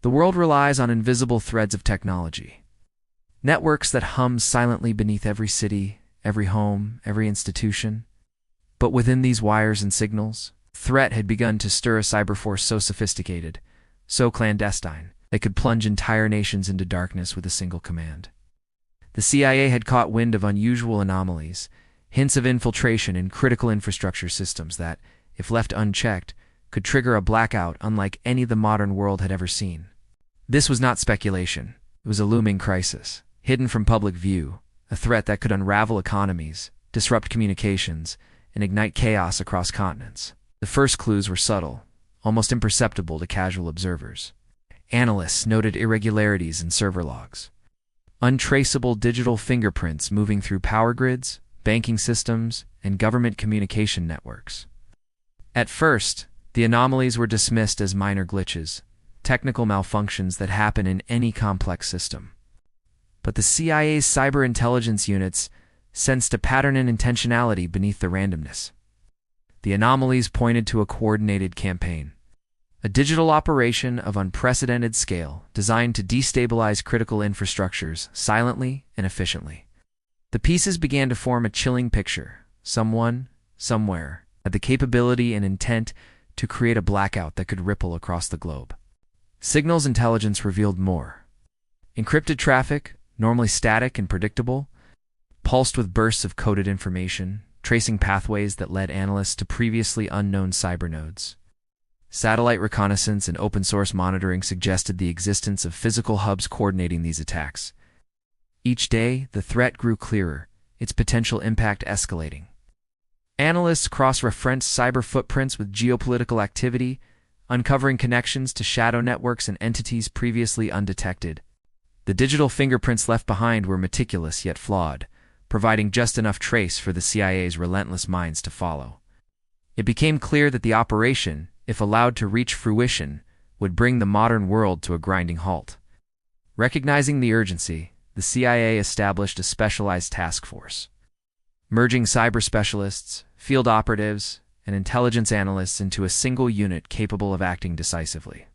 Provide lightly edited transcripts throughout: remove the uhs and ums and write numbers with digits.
The world relies on invisible threads of technology. Networks that hum silently beneath every city, every home, every institution. But within these wires and signals, threat had begun to stir a cyberforce so sophisticated, so clandestine, they could plunge entire nations into darkness with a single command. The CIA had caught wind of unusual anomalies, hints of infiltration in critical infrastructure systems that, if left unchecked, could trigger a blackout unlike any the modern world had ever seen. This was not speculation. It was a looming crisis, hidden from public view, a threat that could unravel economies, disrupt communications, and ignite chaos across continents. The first clues were subtle, almost imperceptible to casual observers. Analysts noted irregularities in server logs. Untraceable digital fingerprints moving through power grids, banking systems, and government communication networks. At first, the anomalies were dismissed as minor glitches, technical malfunctions that happen in any complex system. But the CIA's cyber intelligence units sensed a pattern and intentionality beneath the randomness. The anomalies pointed to a coordinated campaign, a digital operation of unprecedented scale designed to destabilize critical infrastructures silently and efficiently. The pieces began to form a chilling picture. Someone, somewhere, had the capability and intent to create a blackout that could ripple across the globe. Signals intelligence revealed more. Encrypted traffic, normally static and predictable, pulsed with bursts of coded information, tracing pathways that led analysts to previously unknown cyber nodes. Satellite reconnaissance and open-source monitoring suggested the existence of physical hubs coordinating these attacks. Each day, the threat grew clearer, its potential impact escalating. Analysts cross-referenced cyber footprints with geopolitical activity, uncovering connections to shadow networks and entities previously undetected. The digital fingerprints left behind were meticulous yet flawed, providing just enough trace for the CIA's relentless minds to follow. It became clear that the operation, if allowed to reach fruition, would bring the modern world to a grinding halt. Recognizing the urgency, the CIA established a specialized task force, merging cyber specialists, field operatives, and intelligence analysts into a single unit capable of acting decisively.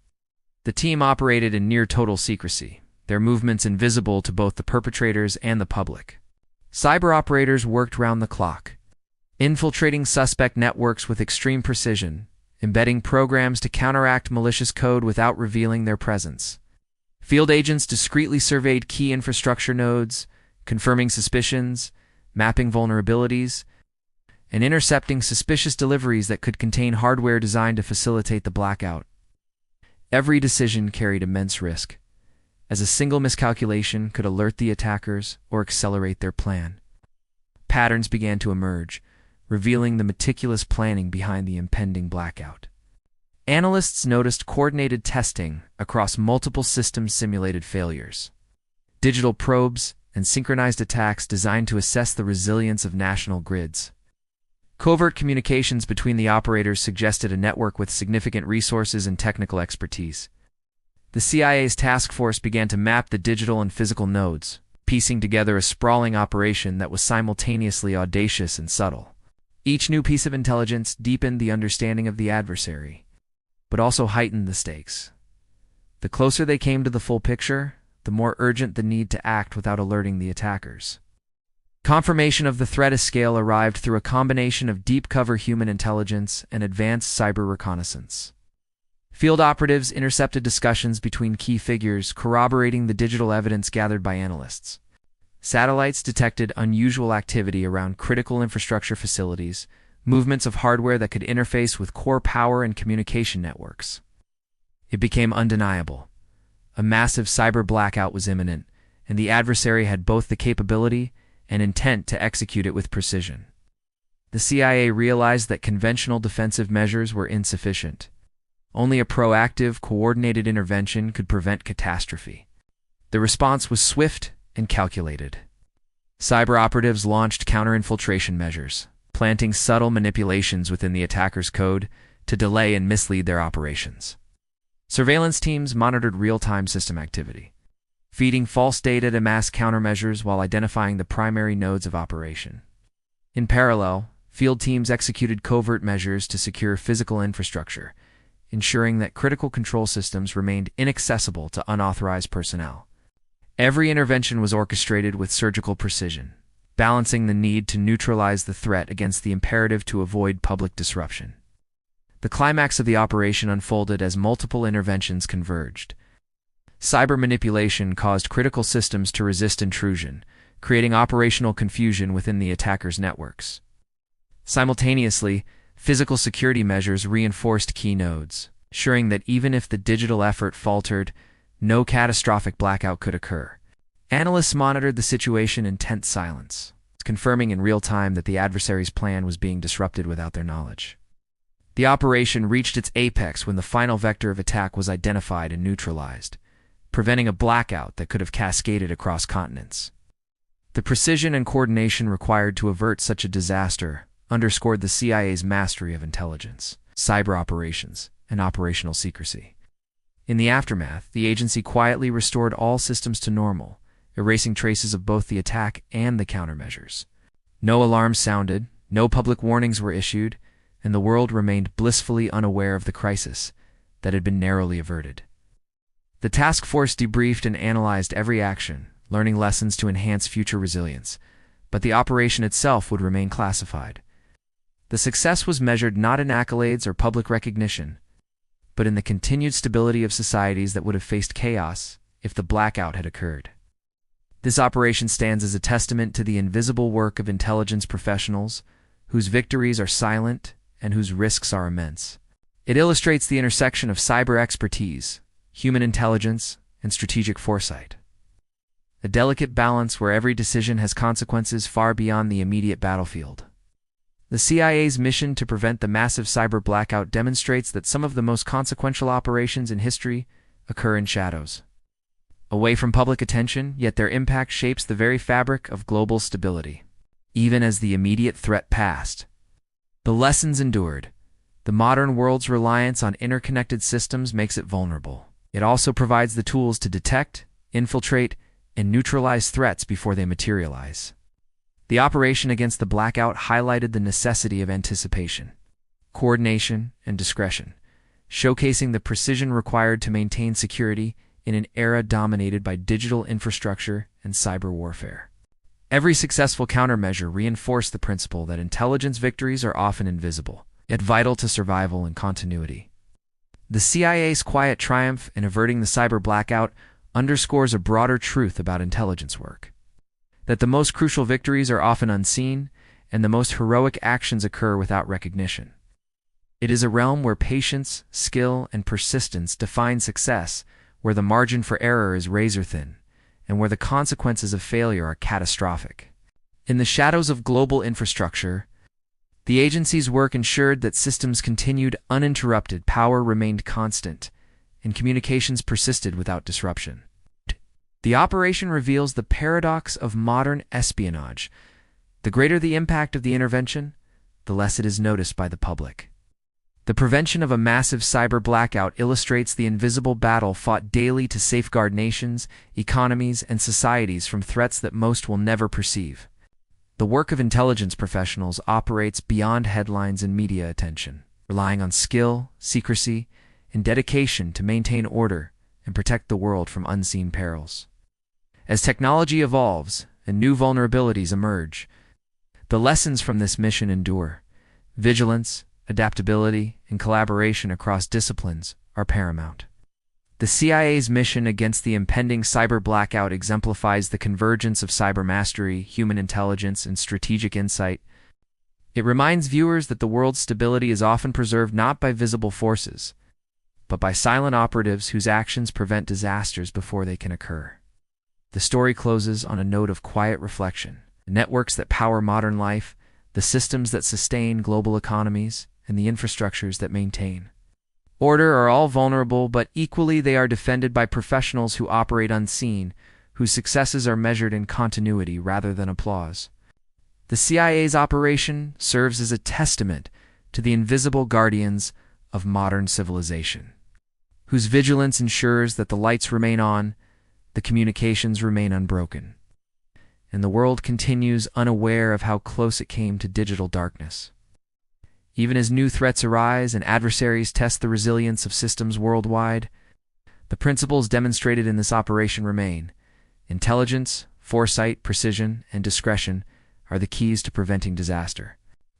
The team operated in near-total secrecy, their movements invisible to both the perpetrators and the public. Cyber operators worked round the clock, infiltrating suspect networks with extreme precision, embedding programs to counteract malicious code without revealing their presence. Field agents discreetly surveyed key infrastructure nodes, confirming suspicions, mapping vulnerabilities, and intercepting suspicious deliveries that could contain hardware designed to facilitate the blackout. Every decision carried immense risk, as a single miscalculation could alert the attackers or accelerate their plan. Patterns began to emerge, revealing the meticulous planning behind the impending blackout. Analysts noticed coordinated testing across multiple system-simulated failures, digital probes, and synchronized attacks designed to assess the resilience of national grids. Covert communications between the operators suggested a network with significant resources and technical expertise. The CIA's task force began to map the digital and physical nodes, piecing together a sprawling operation that was simultaneously audacious and subtle. Each new piece of intelligence deepened the understanding of the adversary, but also heightened the stakes. The closer they came to the full picture, the more urgent the need to act without alerting the attackers. Confirmation of the threat scale arrived through a combination of deep-cover human intelligence and advanced cyber reconnaissance. Field operatives intercepted discussions between key figures, corroborating the digital evidence gathered by analysts. Satellites detected unusual activity around critical infrastructure facilities, movements of hardware that could interface with core power and communication networks. It became undeniable. A massive cyber blackout was imminent, and the adversary had both the capability and intent to execute it with precision. The CIA realized that conventional defensive measures were insufficient. Only a proactive, coordinated intervention could prevent catastrophe. The response was swift and calculated. Cyber operatives launched counter-infiltration measures, planting subtle manipulations within the attacker's code to delay and mislead their operations. Surveillance teams monitored real-time system activity, feeding false data to mass countermeasures while identifying the primary nodes of operation. In parallel, field teams executed covert measures to secure physical infrastructure, ensuring that critical control systems remained inaccessible to unauthorized personnel. Every intervention was orchestrated with surgical precision, balancing the need to neutralize the threat against the imperative to avoid public disruption. The climax of the operation unfolded as multiple interventions converged. Cyber manipulation caused critical systems to resist intrusion, creating operational confusion within the attacker's networks. Simultaneously, physical security measures reinforced key nodes, ensuring that even if the digital effort faltered, no catastrophic blackout could occur. Analysts monitored the situation in tense silence, confirming in real time that the adversary's plan was being disrupted without their knowledge. The operation reached its apex when the final vector of attack was identified and neutralized, preventing a blackout that could have cascaded across continents. The precision and coordination required to avert such a disaster underscored the CIA's mastery of intelligence, cyber operations, and operational secrecy. In the aftermath, the agency quietly restored all systems to normal, erasing traces of both the attack and the countermeasures. No alarms sounded, no public warnings were issued, and the world remained blissfully unaware of the crisis that had been narrowly averted. The task force debriefed and analyzed every action, learning lessons to enhance future resilience, but the operation itself would remain classified. The success was measured not in accolades or public recognition, but in the continued stability of societies that would have faced chaos if the blackout had occurred. This operation stands as a testament to the invisible work of intelligence professionals, whose victories are silent and whose risks are immense. It illustrates the intersection of cyber expertise, human intelligence, and strategic foresight. A delicate balance where every decision has consequences far beyond the immediate battlefield. The CIA's mission to prevent the massive cyber blackout demonstrates that some of the most consequential operations in history occur in shadows, away from public attention, yet their impact shapes the very fabric of global stability. Even as the immediate threat passed, the lessons endured. The modern world's reliance on interconnected systems makes it vulnerable. It also provides the tools to detect, infiltrate, and neutralize threats before they materialize. The operation against the blackout highlighted the necessity of anticipation, coordination, and discretion, showcasing the precision required to maintain security in an era dominated by digital infrastructure and cyber warfare. Every successful countermeasure reinforced the principle that intelligence victories are often invisible, yet vital to survival and continuity. The CIA's quiet triumph in averting the cyber blackout underscores a broader truth about intelligence work: that the most crucial victories are often unseen, and the most heroic actions occur without recognition. It is a realm where patience, skill, and persistence define success, where the margin for error is razor-thin, and where the consequences of failure are catastrophic. In the shadows of global infrastructure, the agency's work ensured that systems continued uninterrupted, power remained constant, and communications persisted without disruption. The operation reveals the paradox of modern espionage. The greater the impact of the intervention, the less it is noticed by the public. The prevention of a massive cyber blackout illustrates the invisible battle fought daily to safeguard nations, economies, and societies from threats that most will never perceive. The work of intelligence professionals operates beyond headlines and media attention, relying on skill, secrecy, and dedication to maintain order and protect the world from unseen perils. As technology evolves and new vulnerabilities emerge, the lessons from this mission endure. Vigilance, adaptability, and collaboration across disciplines are paramount. The CIA's mission against the impending cyber blackout exemplifies the convergence of cyber mastery, human intelligence, and strategic insight. It reminds viewers that the world's stability is often preserved not by visible forces, but by silent operatives whose actions prevent disasters before they can occur. The story closes on a note of quiet reflection. The networks that power modern life, the systems that sustain global economies, and the infrastructures that maintain order are all vulnerable, but equally they are defended by professionals who operate unseen, whose successes are measured in continuity rather than applause. The CIA's operation serves as a testament to the invisible guardians of modern civilization, whose vigilance ensures that the lights remain on, the communications remain unbroken, and the world continues unaware of how close it came to digital darkness. Even as new threats arise and adversaries test the resilience of systems worldwide, the principles demonstrated in this operation remain. Intelligence, foresight, precision, and discretion are the keys to preventing disaster.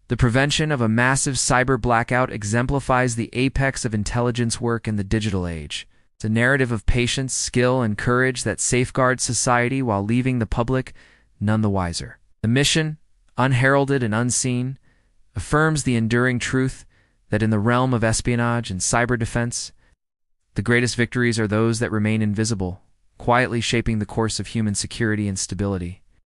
The prevention of a massive cyber blackout exemplifies the apex of intelligence work in the digital age. It's a narrative of patience, skill, and courage that safeguards society while leaving the public none the wiser. The mission, unheralded and unseen, affirms the enduring truth that in the realm of espionage and cyber defense, the greatest victories are those that remain invisible, quietly shaping the course of human security and stability.